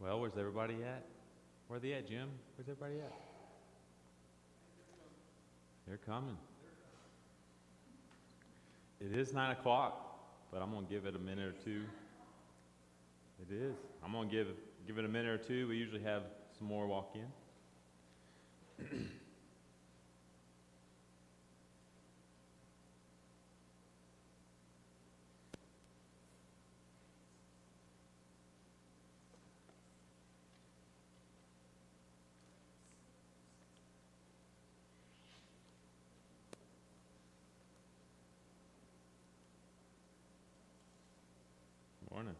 Well, where's everybody at? Where are they at, Jim? Where's everybody at? They're coming. It is 9 o'clock, but I'm going to give it a minute or two. It is. I'm going to give it a minute or two. We usually have some more walk in. Morning.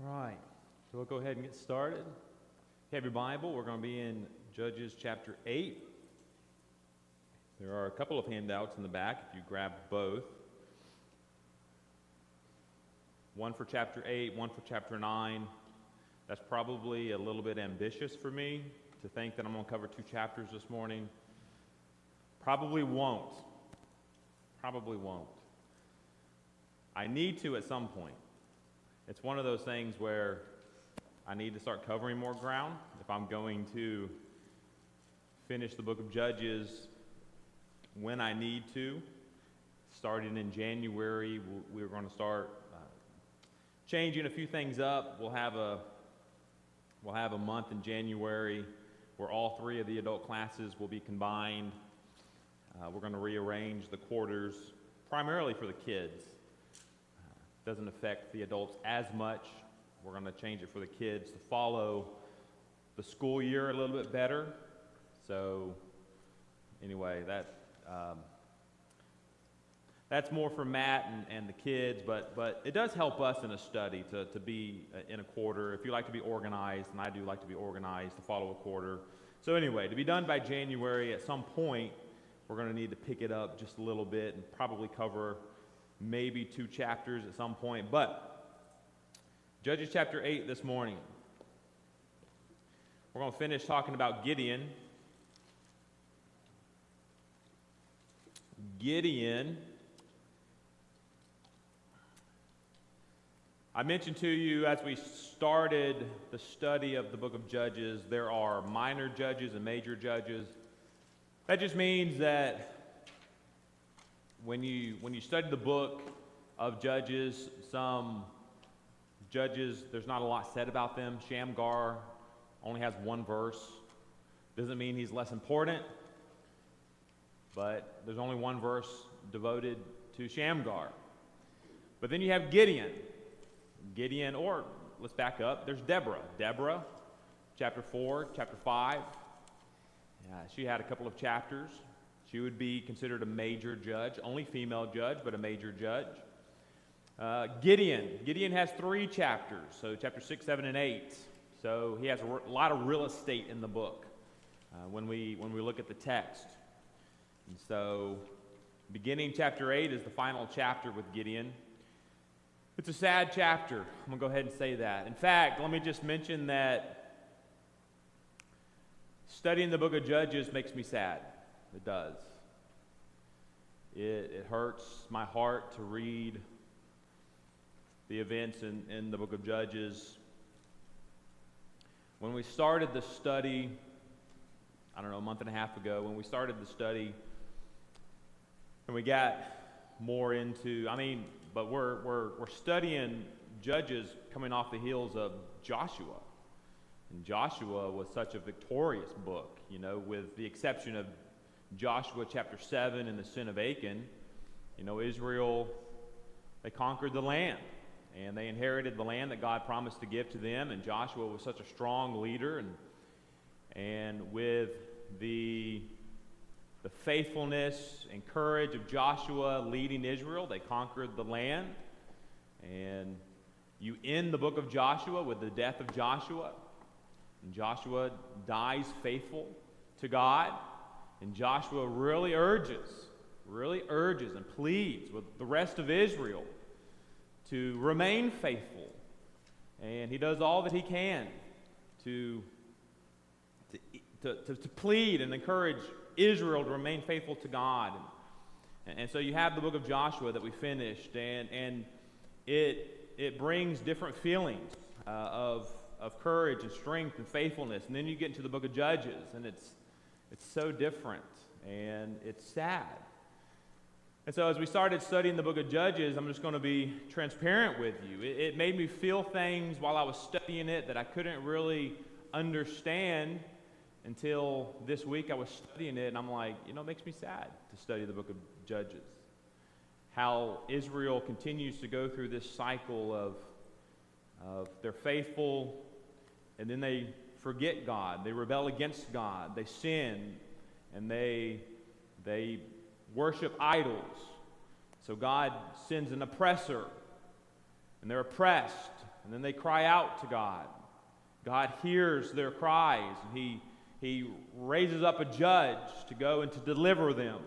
All right, so we'll go ahead and get started. If you have your Bible, we're going to be in Judges chapter 8. There are a couple of handouts in the back if you grab both. One for chapter 8, one for chapter 9. That's probably a little bit ambitious for me to think that I'm going to cover 2 chapters this morning. Probably won't. Probably won't. I need to at some point. It's one of those things where I need to start covering more ground if I'm going to finish the book of Judges when I need to. Starting in January, we're going to start changing a few things up. We'll have a month in January where all 3 of the adult classes will be combined. We're going to rearrange the quarters primarily for the kids. Doesn't affect the adults as much. We're going to change it for the kids to follow the school year a little bit better. So anyway, that's more for Matt and the kids, but it does help us in a study to be in a quarter. If you like to be organized, and I do like to be organized, to follow a quarter. So anyway, to be done by January, at some point, we're going to need to pick it up just a little bit and probably cover maybe 2 chapters at some point. But Judges chapter 8 this morning. We're going to finish talking about Gideon. I mentioned to you as we started the study of the book of Judges, there are minor judges and major judges. That just means that when you study the book of Judges, some judges, there's not a lot said about them. Shamgar only has 1 verse. Doesn't mean he's less important, but there's only 1 verse devoted to Shamgar. But then you have Gideon, or let's back up, there's Deborah, chapter 4, chapter 5. She had a couple of chapters. She would be considered a major judge, only female judge, but a major judge. Gideon has 3 chapters, so chapter 6, 7, and 8. So he has a lot of real estate in the book when we look at the text. And so beginning chapter 8 is the final chapter with Gideon. It's a sad chapter. I'm going to go ahead and say that. In fact, let me just mention that studying the book of Judges makes me sad. It does. It hurts my heart to read the events in the book of Judges. When we started the study, I don't know, a month and a half ago, when we started the study, and we got more into, but we're studying Judges coming off the heels of Joshua. And Joshua was such a victorious book, with the exception of Joshua chapter 7 and the sin of Achan. Israel, they conquered the land, and they inherited the land that God promised to give to them, and Joshua was such a strong leader, and with the faithfulness and courage of Joshua leading Israel, they conquered the land. And you end the book of Joshua with the death of Joshua, and Joshua dies faithful to God, and Joshua really urges and pleads with the rest of Israel to remain faithful. And he does all that he can to plead and encourage Israel to remain faithful to God. And so you have the book of Joshua that we finished, and it brings different feelings of courage and strength and faithfulness. And then you get into the book of Judges, and it's so different, and it's sad. And so as we started studying the book of Judges, I'm just going to be transparent with you. It made me feel things while I was studying it that I couldn't really understand until this week. I was studying it, and I'm like, it makes me sad to study the book of Judges. How Israel continues to go through this cycle of they're faithful, and then they forget God. They rebel against God. They sin, and they worship idols. So God sends an oppressor, and they're oppressed, and then they cry out to God. God hears their cries, and He raises up a judge to go and to deliver them.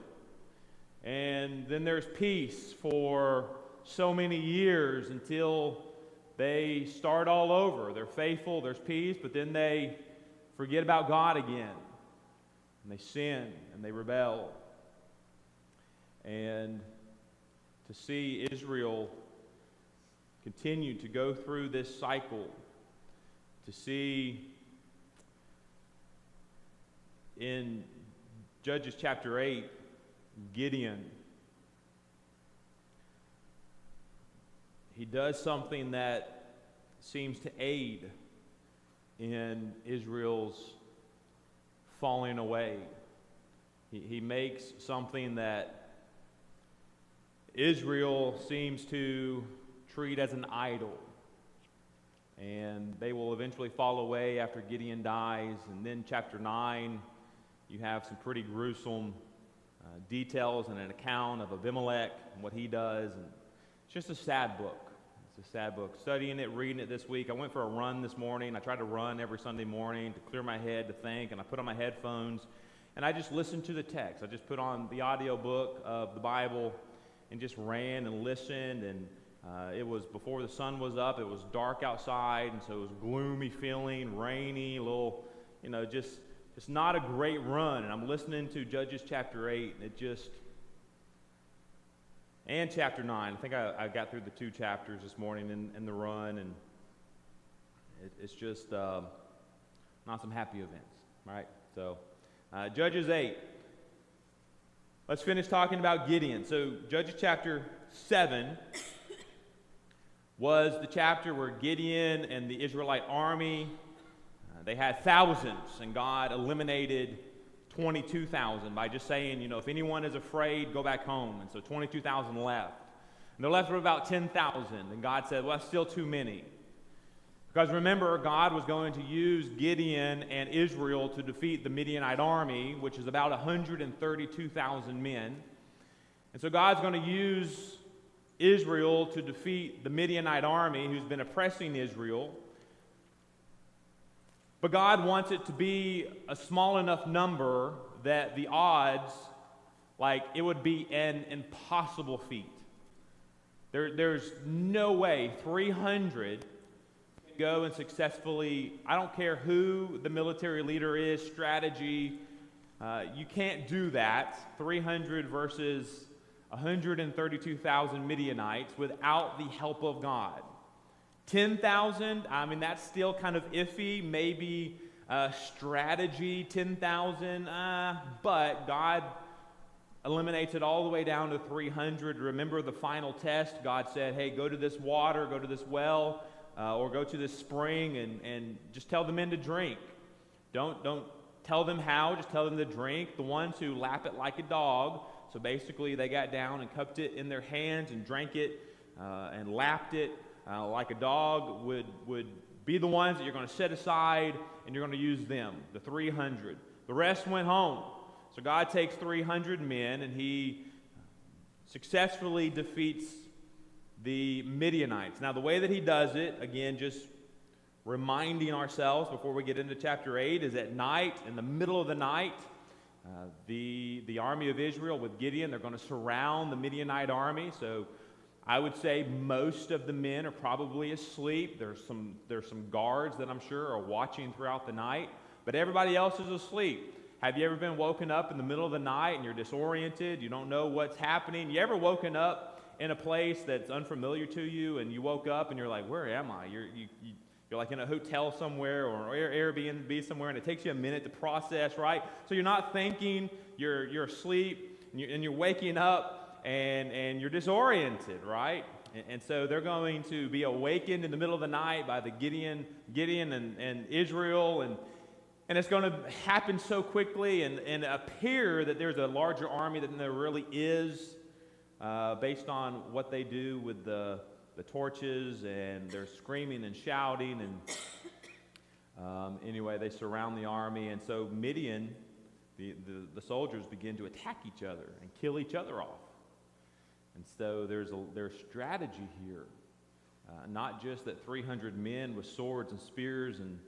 And then there's peace for so many years until they start all over. They're faithful, there's peace, but then they forget about God again. And they sin and they rebel. And to see Israel continue to go through this cycle, to see in Judges chapter 8, Gideon, he does something that seems to aid in Israel's falling away. He makes something that Israel seems to treat as an idol. And they will eventually fall away after Gideon dies. And then chapter 9, you have some pretty gruesome details and an account of Abimelech and what he does. And it's just a sad book. It's a sad book. Studying it, reading it this week. I went for a run this morning. I try to run every Sunday morning to clear my head, to think. And I put on my headphones, and I just listened to the text. I just put on the audio book of the Bible and just ran and listened. And it was before the sun was up. It was dark outside, and so it was gloomy feeling, rainy, a little, just not a great run. And I'm listening to Judges chapter 8, and and chapter 9. I think I got through the 2 chapters this morning in the run, and it's just not some happy events, right? So, Judges 8. Let's finish talking about Gideon. So, Judges chapter 7 was the chapter where Gideon and the Israelite army, they had thousands, and God eliminated 22,000 by just saying, if anyone is afraid, go back home. And so 22,000 left. And they're left with about 10,000. And God said, well, that's still too many. Because remember, God was going to use Gideon and Israel to defeat the Midianite army, which is about 132,000 men. And so God's going to use Israel to defeat the Midianite army who's been oppressing Israel. But God wants it to be a small enough number that the odds, it would be an impossible feat. There's no way 300 can go and successfully, I don't care who the military leader is, strategy, you can't do that, 300 versus 132,000 Midianites without the help of God. 10,000, that's still kind of iffy, maybe strategy, 10,000, but God eliminates it all the way down to 300. Remember the final test, God said, hey, go to this water, go to this well, or go to this spring and just tell the men to drink. Don't tell them how, just tell them to drink. The ones who lap it like a dog, so basically they got down and cupped it in their hands and drank it and lapped it like a dog, would be the ones that you're going to set aside and you're going to use them, the 300. The rest went home. So God takes 300 men and he successfully defeats the Midianites. Now the way that he does it, again, just reminding ourselves before we get into chapter 8, is at night, in the middle of the night, the army of Israel with Gideon, they're going to surround the Midianite army. So I would say most of the men are probably asleep. There's some guards that I'm sure are watching throughout the night, but everybody else is asleep. Have you ever been woken up in the middle of the night and you're disoriented? You don't know what's happening? You ever woken up in a place that's unfamiliar to you and you woke up and you're like, where am I? You're like in a hotel somewhere or Airbnb somewhere, and it takes you a minute to process, right? So you're not thinking, you're asleep, and you're waking up, and you're disoriented, right? And so they're going to be awakened in the middle of the night by the Gideon and Israel, and it's going to happen so quickly and appear that there's a larger army than there really is, based on what they do with the torches, and they're screaming and shouting, and anyway, they surround the army, and so Midian, the soldiers begin to attack each other and kill each other off. And so there's strategy here, not just that 300 men with swords and spears, and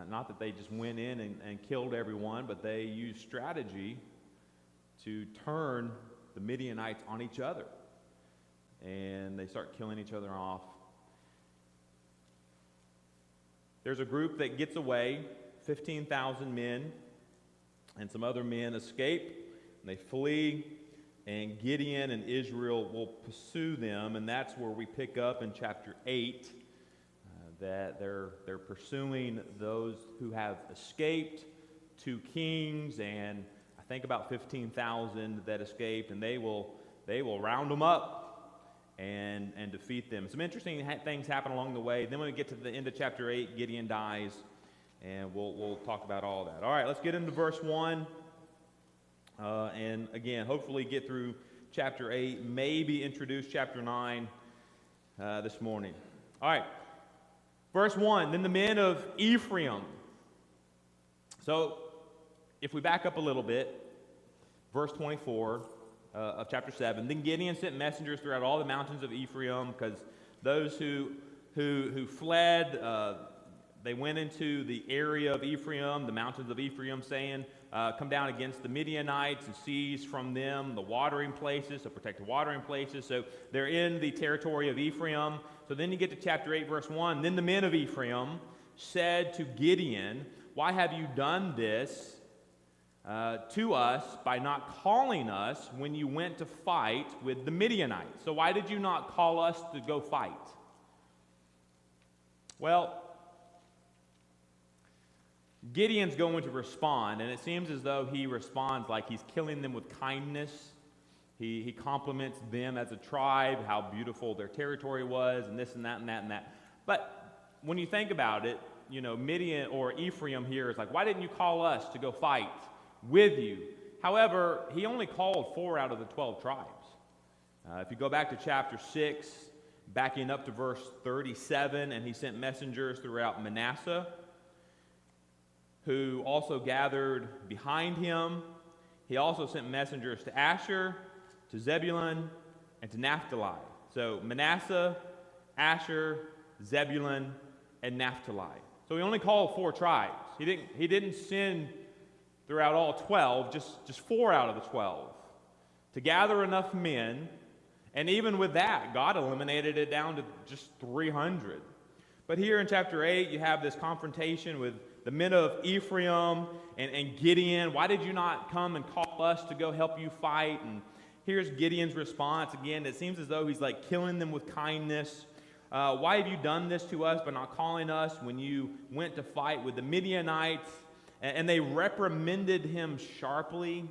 not that they just went in and killed everyone, but they used strategy to turn the Midianites on each other. And they start killing each other off. There's a group that gets away, 15,000 men, and some other men escape, and they flee, and Gideon and Israel will pursue them, and that's where we pick up in chapter 8, that they're pursuing those who have escaped, 2 kings, and I think about 15,000 that escaped, and they will round them up and defeat them. Some interesting things happen along the way. Then when we get to the end of chapter 8, Gideon dies, and we'll talk about all that. All right, let's get into verse 1, and again, hopefully get through chapter 8, maybe introduce chapter 9 this morning. All right, verse 1, then the men of Ephraim. So if we back up a little bit, verse 24, of chapter 7. Then Gideon sent messengers throughout all the mountains of Ephraim, because those who fled, they went into the area of Ephraim, the mountains of Ephraim, saying, come down against the Midianites and seize from them the watering places, so protect the watering places. So they're in the territory of Ephraim. So then you get to chapter 8, verse 1. Then the men of Ephraim said to Gideon, why have you done this to us by not calling us when you went to fight with the Midianites? So why did you not call us to go fight? Well, Gideon's going to respond, and it seems as though he responds like he's killing them with kindness. He compliments them as a tribe, how beautiful their territory was, and this and that and that and that. But when you think about it, Midian or Ephraim here is like, why didn't you call us to go fight with you? However, he only called 4 out of the 12 tribes. If you go back to chapter 6, backing up to verse 37, and he sent messengers throughout Manasseh, who also gathered behind him. He also sent messengers to Asher, to Zebulun, and to Naphtali. So Manasseh, Asher, Zebulun, and Naphtali. So he only called 4 tribes. He didn't send throughout all 12, just 4 out of the 12, to gather enough men, and even with that, God eliminated it down to just 300. But here in chapter 8, you have this confrontation with the men of Ephraim and Gideon. Why did you not come and call us to go help you fight? And here's Gideon's response. Again, it seems as though he's like killing them with kindness. Why have you done this to us by not calling us when you went to fight with the Midianites? And they reprimanded him sharply.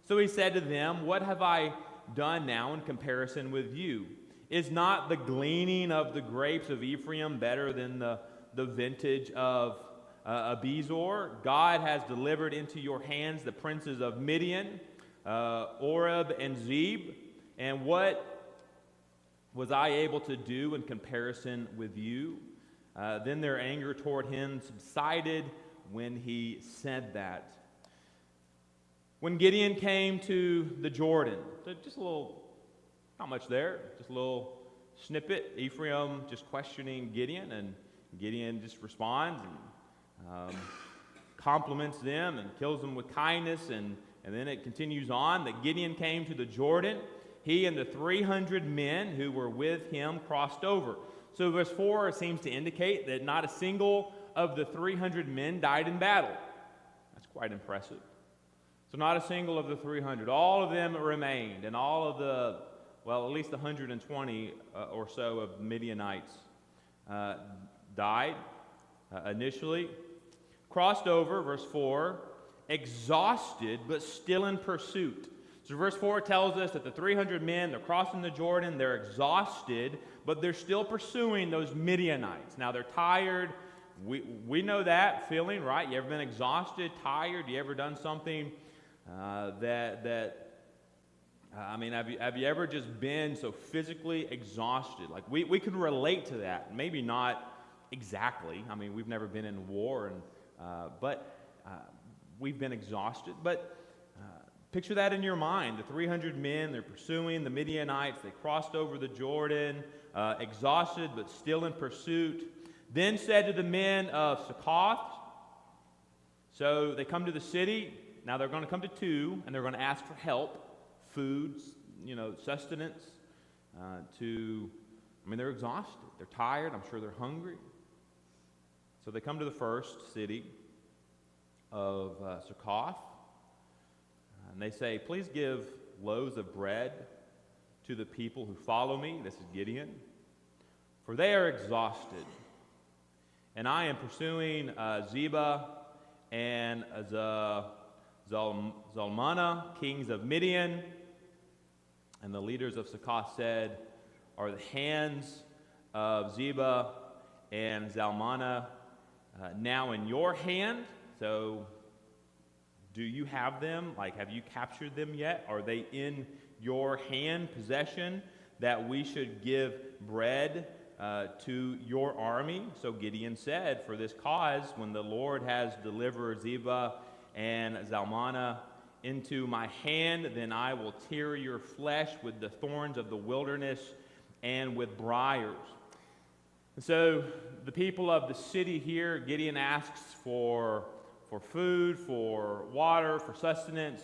So he said to them, what have I done now in comparison with you? Is not the gleaning of the grapes of Ephraim better than the vintage of Abizor? God has delivered into your hands the princes of Midian, Oreb and Zeb. And what was I able to do in comparison with you? Then their anger toward him subsided when he said that. When Gideon came to the Jordan, so just a little, not much there, just a little snippet. Ephraim just questioning Gideon, and Gideon just responds and compliments them and kills them with kindness, and then it continues on that Gideon came to the Jordan. He and the 300 men who were with him crossed over. So verse 4 seems to indicate that not a single of the 300 men died in battle. That's quite impressive. So not a single of the 300. All of them remained, and all of the, well, at least 120 or so of Midianites died initially. Crossed over, verse 4, exhausted but still in pursuit. So verse 4 tells us that the 300 men, they're crossing the Jordan, they're exhausted, but they're still pursuing those Midianites. Now they're tired. We know that feeling, right? You ever been exhausted, tired? You ever done something have you ever just been so physically exhausted? Like we can relate to that. Maybe not exactly. I mean, we've never been in war, but we've been exhausted. But picture that in your mind. The 300 men, they're pursuing the Midianites. They crossed over the Jordan, exhausted but still in pursuit. Then said to the men of Succoth, so they come to the city. Now they're going to come to two, and they're going to ask for help, food, sustenance. They're exhausted. They're tired. I'm sure they're hungry. So they come to the first city of Succoth, and they say, please give loaves of bread to the people who follow me. This is Gideon. For they are exhausted. And I am pursuing Zebah and Zalmunna, kings of Midian. And the leaders of Succoth said, are the hands of Zebah and Zalmunna now in your hand? So do you have them? Like, have you captured them yet? Are they in your hand, possession, that we should give bread to your army? So Gideon said, for this cause, when the Lord has delivered Zebah and Zalmunna into my hand, then I will tear your flesh with the thorns of the wilderness and with briars. And so the people of the city here, Gideon asks for food, for water, for sustenance.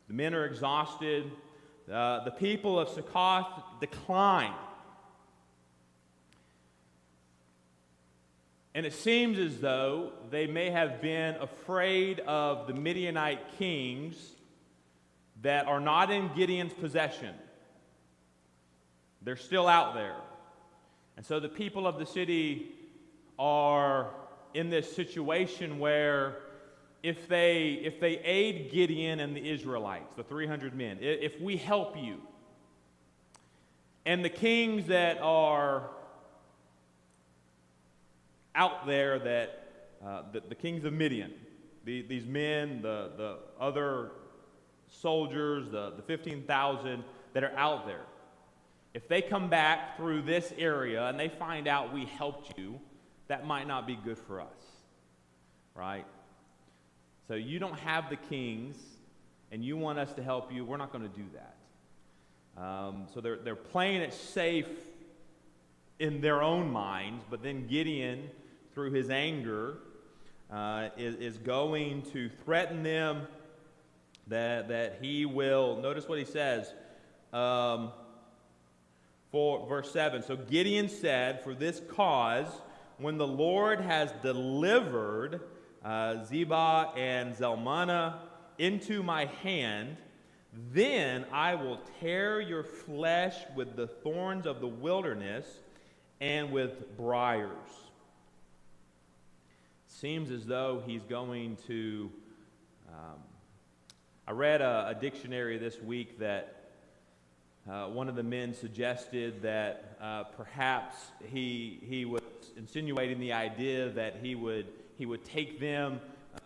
The men are exhausted. The people of Succoth decline. And it seems as though they may have been afraid of the Midianite kings that are not in Gideon's possession. They're still out there. And so the people of the city are in this situation where if they aid Gideon and the Israelites, the 300 men, if we help you, and the kings that are out there, that the kings of Midian, these men, the other soldiers, the 15,000 that are out there, if they come back through this area and they find out we helped you, that might not be good for us, right? So you don't have the kings, and you want us to help you. We're not going to do that. So they're playing it safe in their own minds, but then Gideon, through his anger, is going to threaten them that he will. Notice what he says. For verse 7, so Gideon said, for this cause, when the Lord has delivered Zebah and Zalmunna into my hand, then I will tear your flesh with the thorns of the wilderness and with briars. Seems as though he's going to... I read a dictionary this week that one of the men suggested that perhaps he was insinuating the idea that he would take them,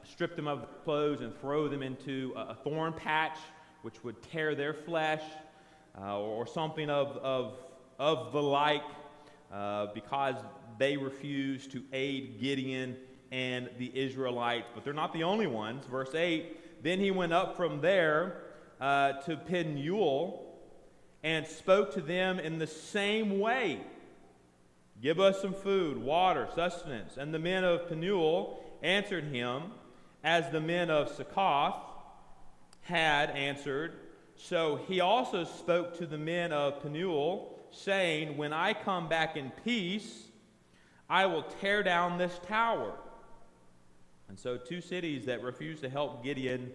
strip them of their clothes, and throw them into a thorn patch, which would tear their flesh, or something of the like, because they refused to aid Gideon and the Israelites. But they're not the only ones. Verse 8, then he went up from there to Penuel and spoke to them in the same way. Give us some food, water, sustenance. And the men of Penuel answered him, as the men of Succoth had answered. So he also spoke to the men of Penuel, saying, when I come back in peace, I will tear down this tower. And so two cities that refused to help Gideon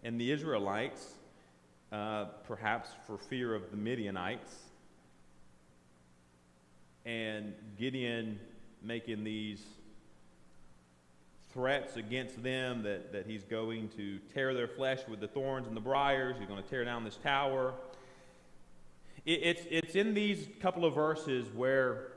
and the Israelites, perhaps for fear of the Midianites, and Gideon making these threats against them that he's going to tear their flesh with the thorns and the briars, he's going to tear down this tower. It's in these couple of verses where,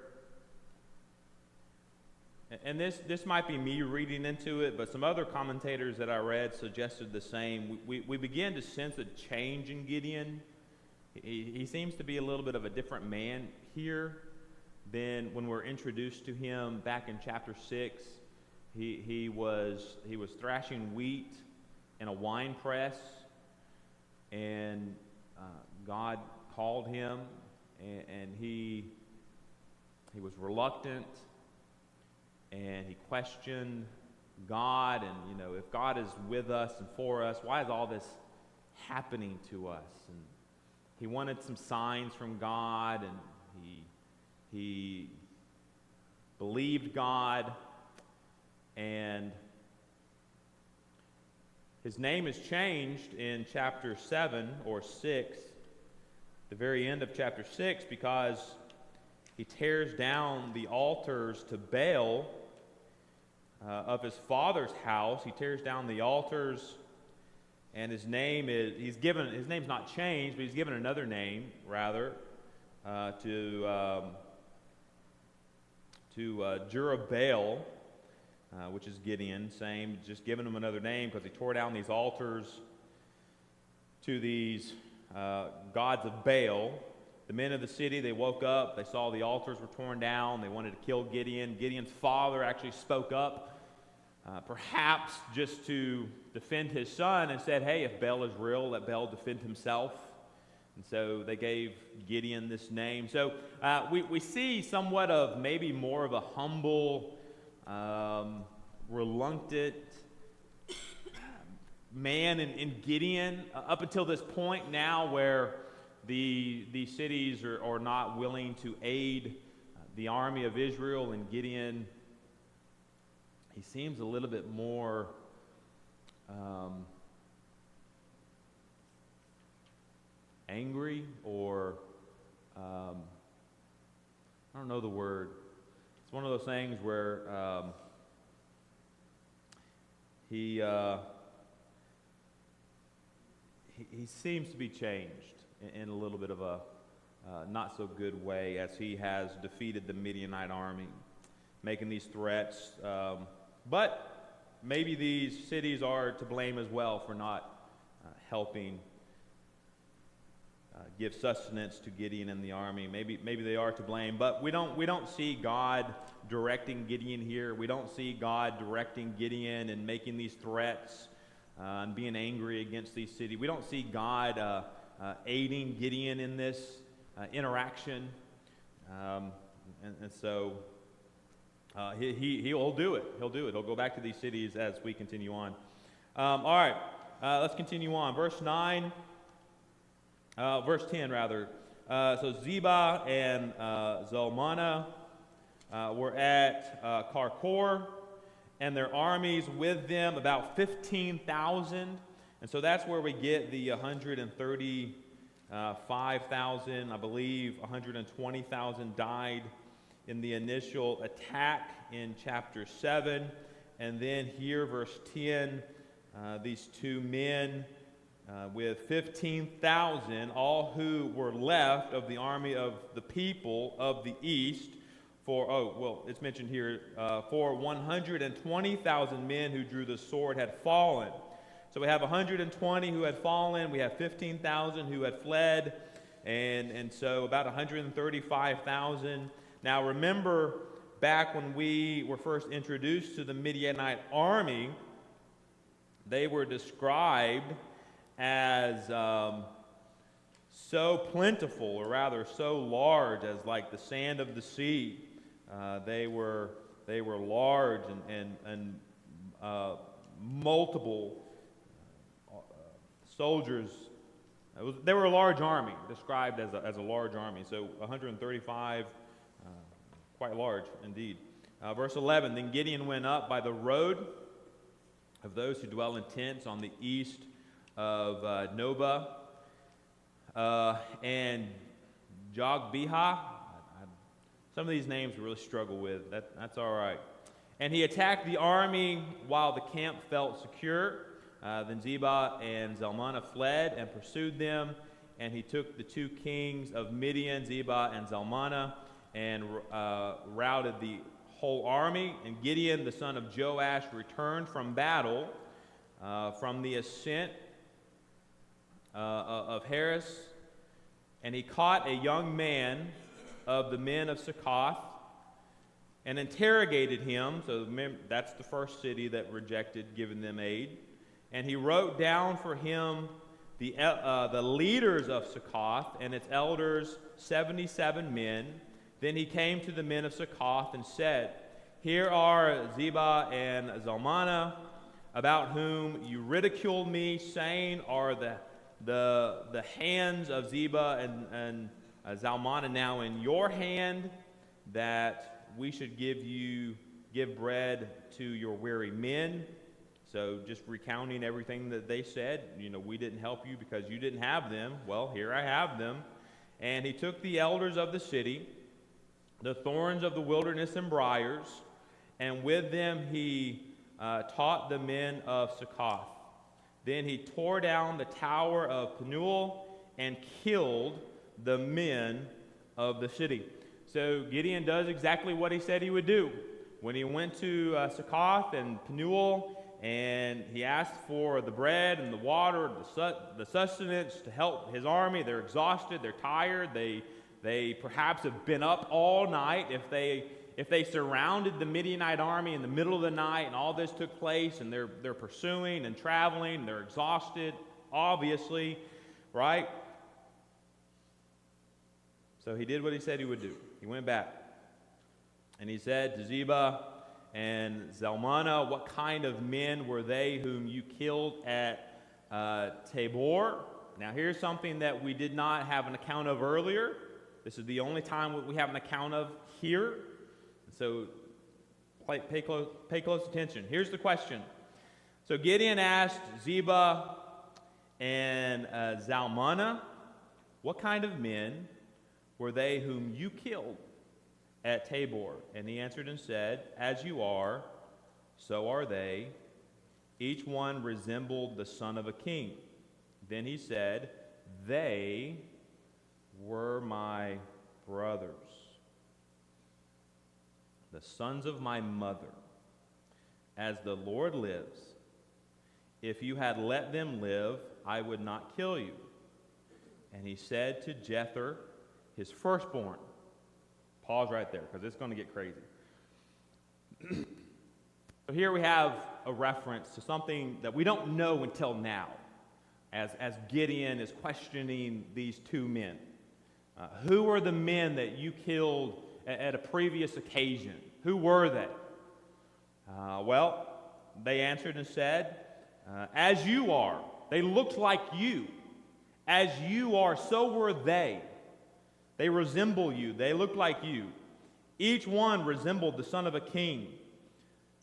and this might be me reading into it, but some other commentators that I read suggested the same. We begin to sense a change in Gideon. He seems to be a little bit of a different man here than when we're introduced to him back in chapter 6. He was thrashing wheat in a wine press, and God called him, and he was reluctant, and he questioned God, and if God is with us and for us, why is all this happening to us? And he wanted some signs from God, and he believed God, and his name is changed in chapter 7 or 6, the very end of chapter 6, because he tears down the altars to Baal of his father's house. He tears down the altars, and his name's not changed, but he's given another name, rather, to Jerubbaal, which is Gideon, same, just giving him another name because he tore down these altars to these gods of Baal. The men of the city, they woke up, they saw the altars were torn down, they wanted to kill Gideon. Gideon's father actually spoke up, perhaps just to defend his son, and said, hey, if Baal is real, let Baal defend himself. And so they gave Gideon this name. So we see somewhat of maybe more of a humble, reluctant man in Gideon up until this point now where the cities are not willing to aid the army of Israel, and Gideon, he seems a little bit more angry, or I don't know the word. It's one of those things where he seems to be changed in a little bit of a not so good way, as he has defeated the Midianite army, making these threats. But maybe these cities are to blame as well for not helping give sustenance to Gideon and the army. Maybe they are to blame, but we don't see God directing Gideon here. We don't see God directing Gideon and making these threats and being angry against these cities. We don't see God aiding Gideon in this interaction, and so he'll do it. He'll do it. He'll go back to these cities as we continue on. All right, let's continue on. Verse 10 rather. So Zebah and Zalmunna were at Karkor, and their armies with them, about 15,000. And so that's where we get the 135,000, I believe 120,000 died in the initial attack in chapter 7. And then here, verse 10, these two men with 15,000, all who were left of the army of the people of the east, it's mentioned here, for 120,000 men who drew the sword had fallen. So we have 120 who had fallen, we have 15,000 who had fled, and so about 135,000. Now remember, back when we were first introduced to the Midianite army, they were described as so plentiful, or rather so large, as like the sand of the sea. They were large and multiple soldiers. They were a large army, described as a large army. So 135, quite large indeed. Verse 11, then Gideon went up by the road of those who dwell in tents on the east of Nobah and Jogbehah. Some of these names we really struggle with. That's all right. And he attacked the army while the camp felt secure. Then Zebah and Zalmunna fled and pursued them. And he took the two kings of Midian, Zebah and Zalmunna, and routed the whole army. And Gideon, the son of Joash, returned from battle from the ascent of Heres, and he caught a young man of the men of Succoth and interrogated him. So that's the first city that rejected giving them aid. And he wrote down for him the leaders of Succoth and its elders, 77 men. Then he came to the men of Succoth and said, here are Zebah and Zalmunna, about whom you ridiculed me, saying, are the hands of Zebah and Zalmunna now in your hand, that we should give bread to your weary men. So just recounting everything that they said, we didn't help you because you didn't have them. Well, here I have them. And he took the elders of the city, the thorns of the wilderness and briars, and with them he taught the men of Succoth. Then he tore down the tower of Penuel and killed the men of the city. So Gideon does exactly what he said he would do. When he went to Succoth and Penuel, and he asked for the bread and the water, the sustenance to help his army. They're exhausted, they're tired, they perhaps have been up all night. If they surrounded the Midianite army in the middle of the night and all this took place and they're pursuing and traveling, they're exhausted, obviously, right? So he did what he said he would do. He went back and he said to Zebah and Zalmunna, what kind of men were they whom you killed at Tabor? Now here's something that we did not have an account of earlier. This is the only time we have an account of here. So pay close attention. Here's the question. So Gideon asked Zebah and Zalmunna, what kind of men were they whom you killed at Tabor? And he answered and said, as you are, so are they. Each one resembled the son of a king. Then he said, they were my brothers, the sons of my mother. As the Lord lives, if you had let them live, I would not kill you. And he said to Jether, his firstborn. Pause right there, because it's going to get crazy. So here we have a reference to something that we don't know until now, as Gideon is questioning these two men. Who were the men that you killed at a previous occasion? Who were they? Well, they answered and said, as you are. They looked like you. As you are, so were they. They resemble you. They look like you. Each one resembled the son of a king.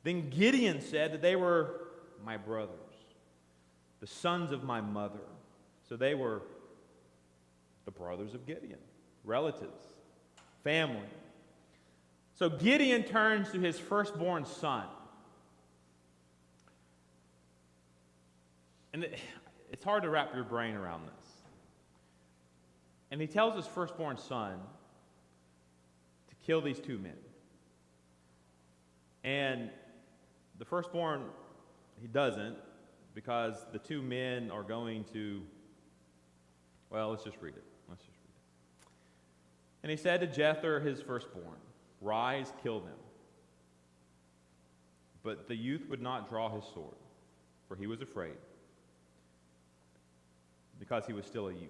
Then Gideon said that they were my brothers, the sons of my mother. So they were the brothers of Gideon, relatives, family. So Gideon turns to his firstborn son. And it's it's hard to wrap your brain around this. And he tells his firstborn son to kill these two men. And the firstborn, he doesn't, because the two men are going to, well, let's just read it. And he said to Jether, his firstborn, "Rise, kill them." But the youth would not draw his sword, for he was afraid, because he was still a youth.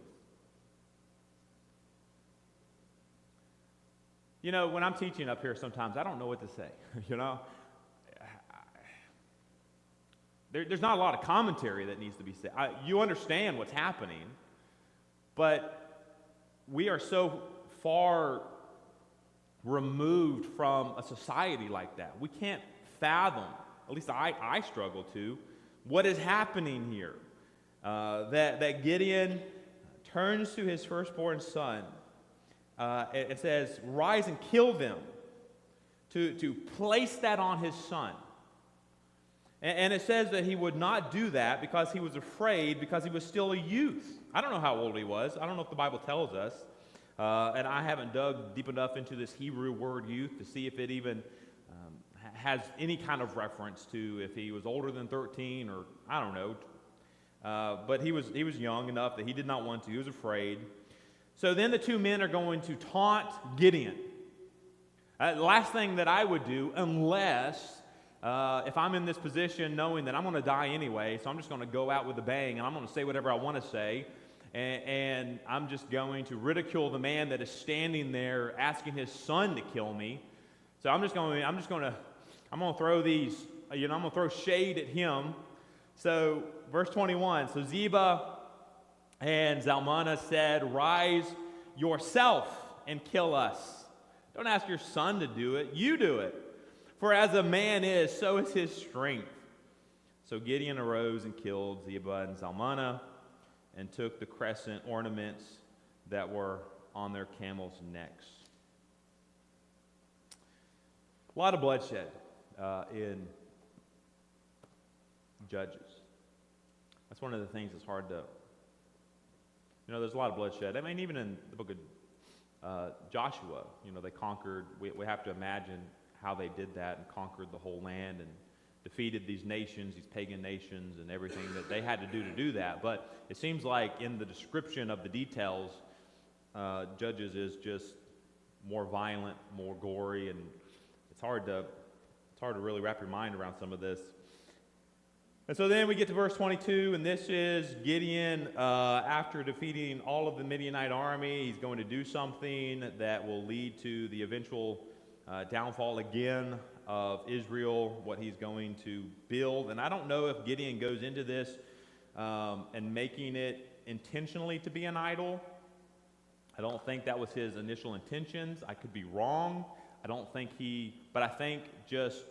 You know, when I'm teaching up here sometimes, I don't know what to say, you know? There's not a lot of commentary that needs to be said. You understand what's happening, but we are so far removed from a society like that. We can't fathom, at least I struggle to, what is happening here. That Gideon turns to his firstborn son and says, "Rise and kill them," to place that on his son. And it says that he would not do that because he was afraid, because he was still a youth. I don't know how old he was. I don't know if the Bible tells us. And I haven't dug deep enough into this Hebrew word youth to see if it even has any kind of reference to if he was older than 13 or I don't know. But he was young enough that he did not want to. He was afraid. So then the two men are going to taunt Gideon. The last thing that I would do, unless if I'm in this position knowing that I'm going to die anyway, so I'm just going to go out with a bang and I'm going to say whatever I want to say. And I'm just going to ridicule the man that is standing there asking his son to kill me. So I'm going to throw these, I'm going to throw shade at him. So verse 21, so Zebah and Zalmunna said, "Rise yourself and kill us. Don't ask your son to do it, you do it. For as a man is, so is his strength." So Gideon arose and killed Zebah and Zalmunna, and took the crescent ornaments that were on their camels' necks. A lot of bloodshed in Judges. That's one of the things that's hard to, there's a lot of bloodshed. I mean, even in the book of Joshua, they conquered, we have to imagine how they did that and conquered the whole land and defeated these nations, these pagan nations, and everything that they had to do that. But it seems like in the description of the details, Judges is just more violent, more gory, and it's hard to really wrap your mind around some of this. And so then we get to verse 22, and this is Gideon, after defeating all of the Midianite army, he's going to do something that will lead to the eventual downfall again of Israel, what he's going to build. And I don't know if Gideon goes into this and making it intentionally to be an idol. I don't think that was his initial intentions. I could be wrong. But I think just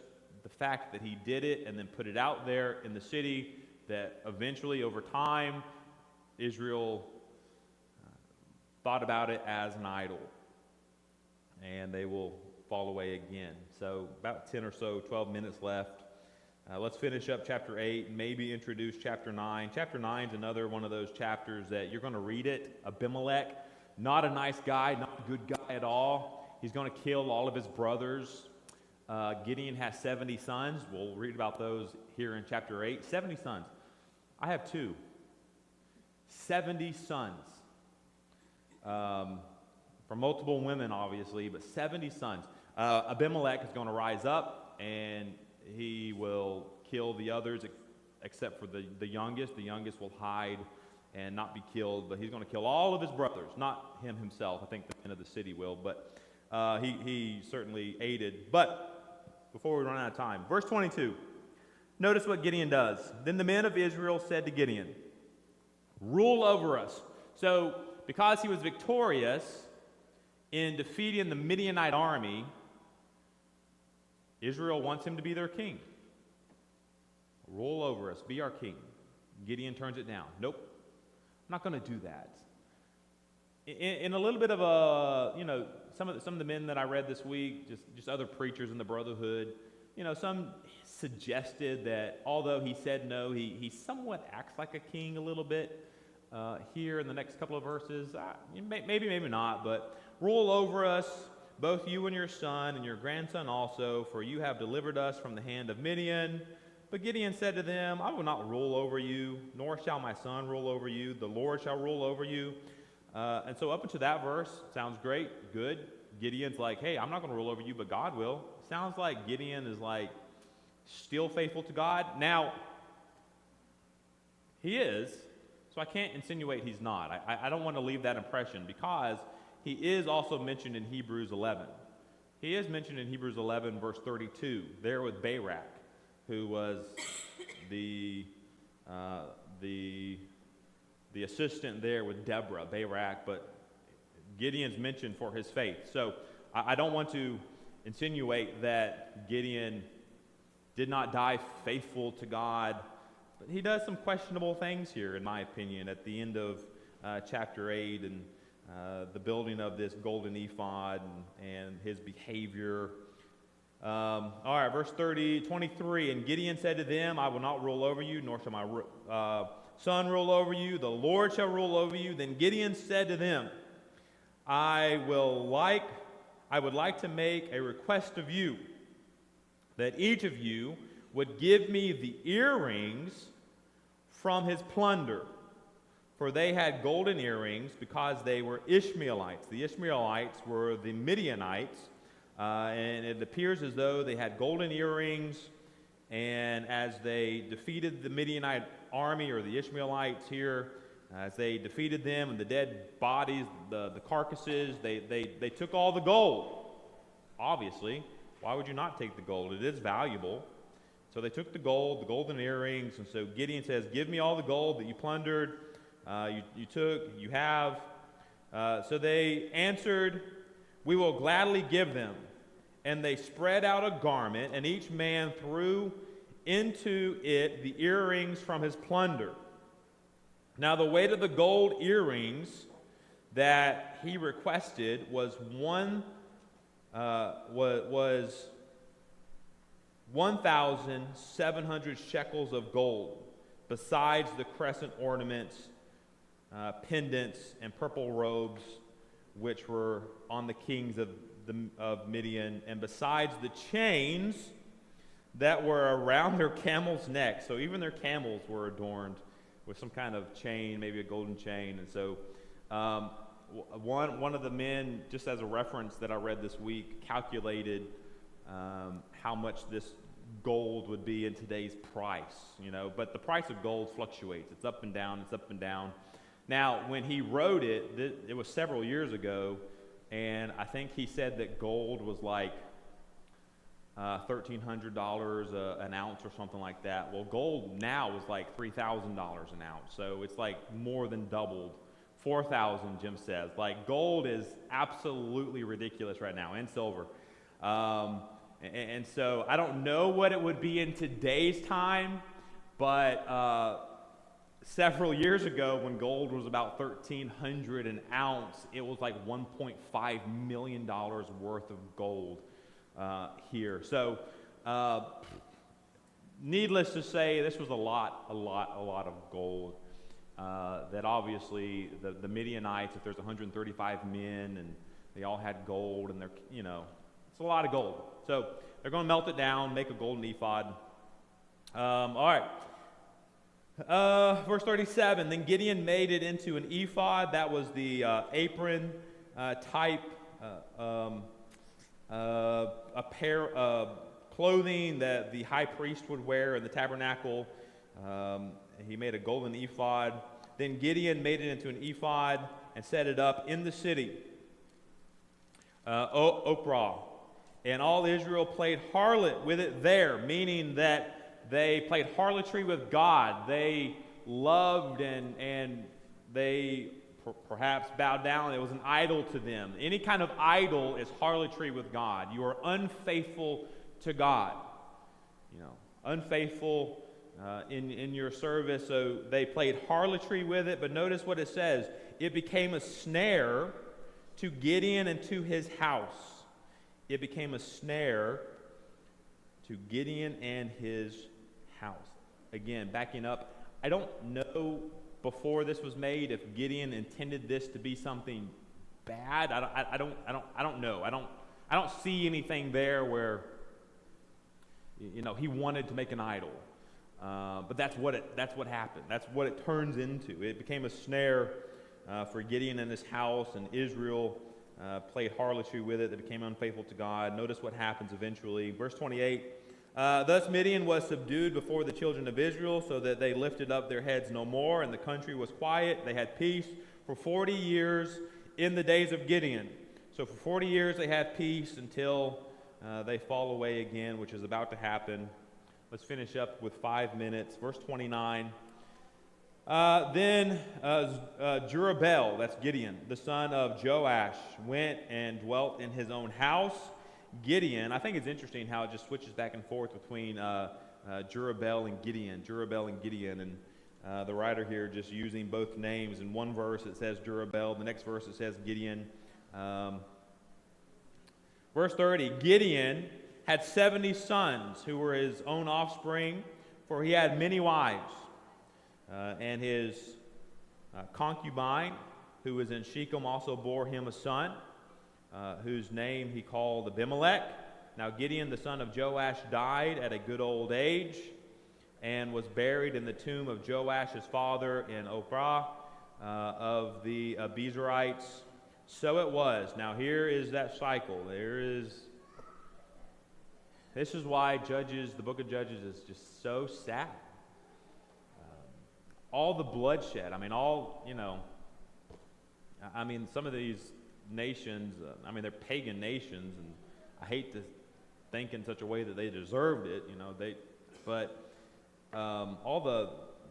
the fact that he did it and then put it out there in the city, that eventually over time Israel thought about it as an idol, and they will fall away again. So about 10 or so, 12 minutes left. Let's finish up chapter 8 and maybe introduce chapter 9. Chapter 9 is another one of those chapters that you're going to read it. Abimelech, not a nice guy, not a good guy at all. He's going to kill all of his brothers. Gideon has 70 sons. We'll read about those here in chapter 8. 70 sons. I have 2. 70 sons. From multiple women, obviously, but 70 sons. Abimelech is going to rise up, and he will kill the others except for the youngest. The youngest will hide and not be killed, but he's going to kill all of his brothers, not him himself. I think the men of the city will, but he certainly aided. But before we run out of time, verse 22, notice what Gideon does. Then the men of Israel said to Gideon, "Rule over us." So because he was victorious in defeating the Midianite army, Israel wants him to be their king. Rule over us, be our king. Gideon turns it down. Nope, I'm not going to do that. In a little bit of a, some of the men that I read this week, just other preachers in the brotherhood, some suggested that although he said no, he somewhat acts like a king a little bit here in the next couple of verses. Maybe not, but rule over us, both you and your son and your grandson also, for you have delivered us from the hand of Midian. But Gideon said to them, I will not rule over you, nor shall my son rule over you. The Lord shall rule over you. And so up until that verse, sounds great, good. Gideon's like, hey, I'm not going to rule over you, but God will. Sounds like Gideon is like still faithful to God. Now, he is, so I can't insinuate he's not. I don't want to leave that impression because he is also mentioned in Hebrews 11. He is mentioned in Hebrews 11, verse 32, there with Barak, who was the assistant there with Deborah, Barak, but Gideon's mentioned for his faith. So I don't want to insinuate that Gideon did not die faithful to God, but he does some questionable things here, in my opinion, at the end of chapter 8 and the building of this golden ephod and his behavior. All right, verse 23, and Gideon said to them, I will not rule over you, nor shall my son rule over you. The Lord shall rule over you. Then Gideon said to them, I would like to make a request of you, that each of you would give me the earrings from his plunder. For they had golden earrings because they were Ishmaelites. The Ishmaelites were the Midianites, and it appears as though they had golden earrings, and as they defeated the Midianite army, or the Ishmaelites here, as they defeated them and the dead bodies, the carcasses, they took all the gold. Obviously, why would you not take the gold? It is valuable. So they took the gold, the golden earrings, and so Gideon says, give me all the gold that you plundered, you took, you have. So they answered, we will gladly give them. And they spread out a garment, and each man threw into it the earrings from his plunder. Now the weight of the gold earrings that he requested was 1,700 shekels of gold, besides the crescent ornaments, pendants, and purple robes, which were on the kings of Midian, and besides the chains that were around their camels' necks. So even their camels were adorned with some kind of chain, maybe a golden chain. And so one of the men, just as a reference that I read this week, calculated how much this gold would be in today's price, but the price of gold fluctuates. It's up and down, it's up and down. Now, when he wrote it, it was several years ago, and I think he said that gold was like $1,300 an ounce or something like that. Well, gold now is like $3,000 an ounce, so it's like more than doubled. 4,000, Jim says. Like, gold is absolutely ridiculous right now, and silver. And so I don't know what it would be in today's time, but several years ago, when gold was about $1,300 an ounce, it was like $1.5 million worth of gold here. So, needless to say, this was a lot of gold. That obviously the Midianites, if there's 135 men and they all had gold, and it's a lot of gold. So they're going to melt it down, make a golden ephod. All right. Verse 37, then Gideon made it into an ephod. That was the apron type, a pair of clothing that the high priest would wear in the tabernacle. He made a golden ephod. Then Gideon made it into an ephod and set it up in the city, Ophrah. And all Israel played harlot with it there, meaning that they played harlotry with God. They loved and they perhaps bowed down. It was an idol to them. Any kind of idol is harlotry with God. You are unfaithful to God. Unfaithful in your service. So they played harlotry with it. But notice what it says. It became a snare to Gideon and to his house. It became a snare to to Gideon and his house. Again, backing up, I don't know before this was made if Gideon intended this to be something bad. I don't know. I don't see anything there where he wanted to make an idol. But that's what happened. That's what it turns into. It became a snare for Gideon and his house, and Israel played harlotry with it. They became unfaithful to God. Notice what happens eventually. Verse 28, thus Midian was subdued before the children of Israel, so that they lifted up their heads no more, and the country was quiet. They had peace for 40 years in the days of Gideon. So for 40 years they had peace until they fall away again, which is about to happen. Let's finish up with 5 minutes. Verse 29. Then Jerubbaal, that's Gideon, the son of Joash, went and dwelt in his own house. Gideon, I think it's interesting how it just switches back and forth between Jerubbaal and Gideon. And the writer here just using both names. In one verse it says Jerubbaal, the next verse it says Gideon. Verse 30, Gideon had 70 sons who were his own offspring, for he had many wives. And his concubine, who was in Shechem, also bore him a son, whose name he called Abimelech. Now Gideon, the son of Joash, died at a good old age, and was buried in the tomb of Joash his father in Ophrah of the Abiezrites. So it was. Now here is that cycle. This is why the book of Judges is just so sad. All the bloodshed. Some of these nations, they're pagan nations, and I hate to think in such a way that they deserved it, but all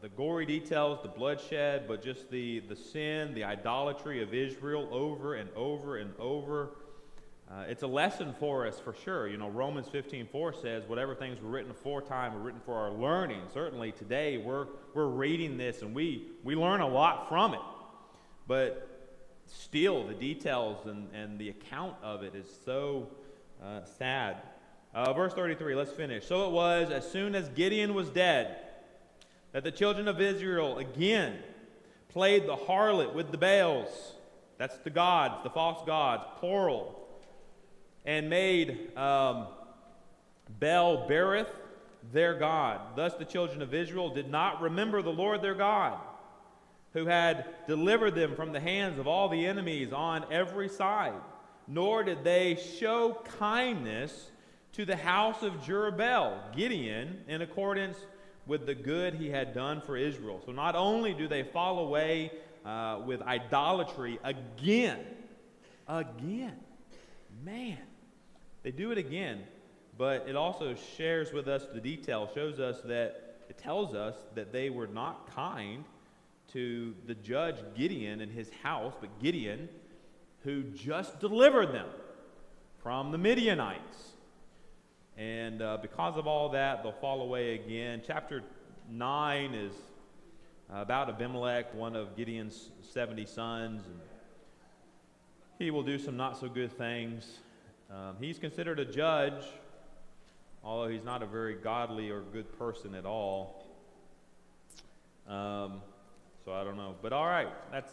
the gory details, the bloodshed, but just the sin, the idolatry of Israel over and over and over. It's a lesson for us for sure. Romans 15:4 says, whatever things were written aforetime were written for our learning. Certainly today we're reading this and we learn a lot from it. But still the details and the account of it is so sad. Verse 33, let's finish. So it was, as soon as Gideon was dead, that the children of Israel again played the harlot with the Baals. That's the gods, the false gods, plural. And made Baal-berith their god. Thus the children of Israel did not remember the Lord their God, who had delivered them from the hands of all the enemies on every side. Nor did they show kindness to the house of Jerubbaal, Gideon, in accordance with the good he had done for Israel. So not only do they fall away with idolatry again, man, they do it again, but it also shares with us the detail, it tells us that they were not kind to the judge Gideon and his house, but Gideon, who just delivered them from the Midianites. And because of all that, they'll fall away again. Chapter 9 is about Abimelech, one of Gideon's 70 sons. And he will do some not so good things. He's considered a judge, although he's not a very godly or good person at all. So I don't know. But all right, that's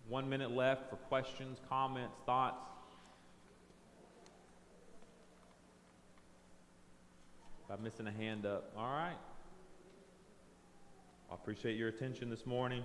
1 minute left for questions, comments, thoughts. If I'm missing a hand up, all right. I appreciate your attention this morning.